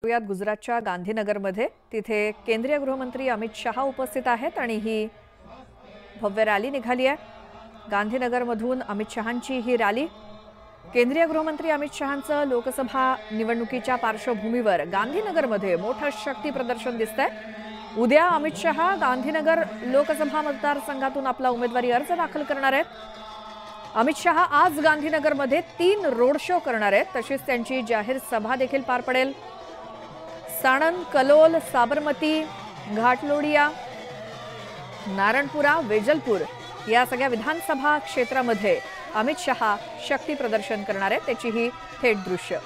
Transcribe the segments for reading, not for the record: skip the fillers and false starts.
यात गुजरातच्या गांधीनगरमध्ये तिथे केंद्रीय गृहमंत्री अमित शहा उपस्थित आहेत आणि ही भव्य रॅली निघाली आहे। गांधीनगरमधून अमित शहांची ही रॅली केंद्रीय गृहमंत्री अमित शहांचं लोकसभा निवडणुकीच्या पार्श्वभूमीवर गांधीनगरमध्ये मोठं शक्ती प्रदर्शन दिसतंय। उद्या अमित शहा गांधीनगर लोकसभा मतदारसंघातून आपला उमेदवारी अर्ज दाखल करणार आहेत। अमित शहा आज गांधीनगरमध्ये 3 रोड शो करणार आहेत, तशीच त्यांची जाहीर सभा देखील पार पडेल। साणंद, कलोल, साबरमती, घाटलोडिया, नारणपुरा, वेजलपूर या सगळ्या विधानसभा क्षेत्रामध्ये अमित शहा शक्ती प्रदर्शन करणार आहेत, त्याची ही थेट दृश्य।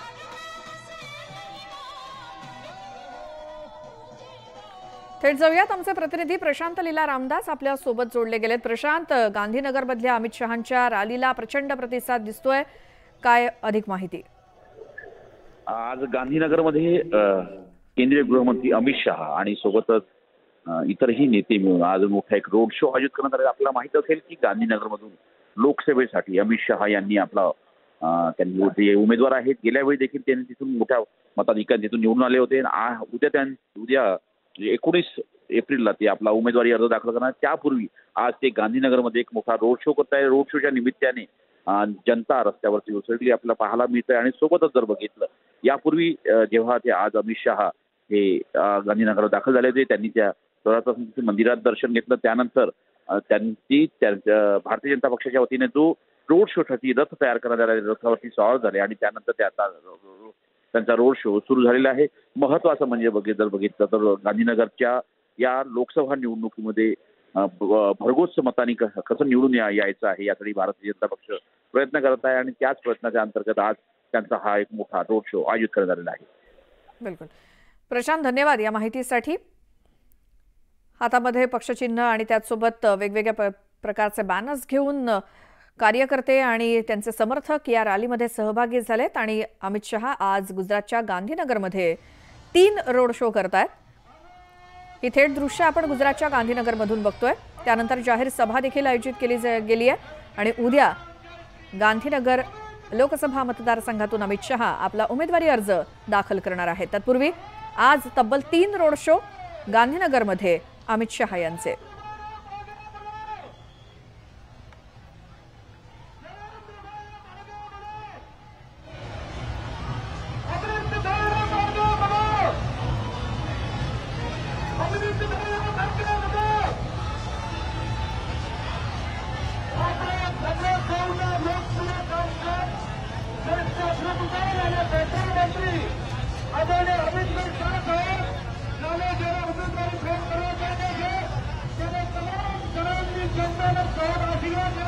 थेट जाऊयात, आमचे प्रतिनिधी प्रशांत लीला रामदास आपल्या सोबत जोडले गेलेत। प्रशांत, गांधीनगरमधल्या अमित शहांच्या रॅलीला प्रचंड प्रतिसाद दिसतोय, काय अधिक माहिती? आज गांधीनगरमध्ये केंद्रीय गृहमंत्री अमित शहा आणि सोबतच इतरही नेते मिळून आज मोठा एक रोड शो आयोजित करण्यात आला। आपल्याला माहित असेल की गांधीनगरमधून लोकसभेसाठी अमित शहा यांनी आपला त्यांनी जे उमेदवार आहेत गेल्यावेळी देखील त्यांनी तिथून मोठ्या मताधिक्याने तिथून निवडून आले होते। उद्या 19 एप्रिलला ते आपला उमेदवारी अर्ज दाखल करणार। त्यापूर्वी आज ते गांधीनगरमध्ये एक मोठा रोड शो करत आहे। रोड शोच्या निमित्ताने जनता रस्त्यावरती उसळली आपल्याला पाहायला मिळतंय आणि सोबतच जर बघितलं यापूर्वी जेव्हा ते आज अमित शहा हे गांधीनगरला दाखल झाले होते त्यांनी त्या मंदिरात दर्शन घेतलं। त्यानंतर त्यांची भारतीय जनता पक्षाच्या वतीने जो रोड शोसाठी रथ तयार करण्यात आला रथावरती स्वार झाले आणि त्यानंतर त्यांचा रोड शो सुरू झालेला आहे। महत्वाचं म्हणजे जर बघितलं तर गांधीनगरच्या या लोकसभा निवडणुकीमध्ये भरघोस मतांनी कसं निवडून यायचं आहे यासाठी भारतीय जनता पक्ष प्रयत्न करत आहे आणि त्याच प्रयत्नाच्या अंतर्गत आज त्यांचा हा एक मोठा रोड शो आयोजित करण्यात आलेला आहे। बिलकुल प्रशांत, धन्यवाद या माहितीसाठी। हातामध्ये पक्षचिन्ह आणि त्याचसोबत वेगवेगळ्या प्रकारचे बॅनर्स घेऊन कार्यकर्ते आणि त्यांचे समर्थक या रॅलीमध्ये सहभागी झालेत आणि अमित शहा आज गुजरातच्या गांधीनगरमध्ये 3 रोड शो करतायत। ही थेट दृश्य आपण गुजरातच्या गांधीनगरमधून बघतोय। त्यानंतर जाहीर सभा देखील आयोजित केली गेली आहे आणि उद्या गांधीनगर लोकसभा मतदारसंघातून अमित शहा आपला उमेदवारी अर्ज दाखल करणार आहेत। तत्पूर्वी आज तब्बल 3 रोड शो गांधीनगरमध्ये अमित शहा यांचे। जनता ने बहुत आशीर्वाद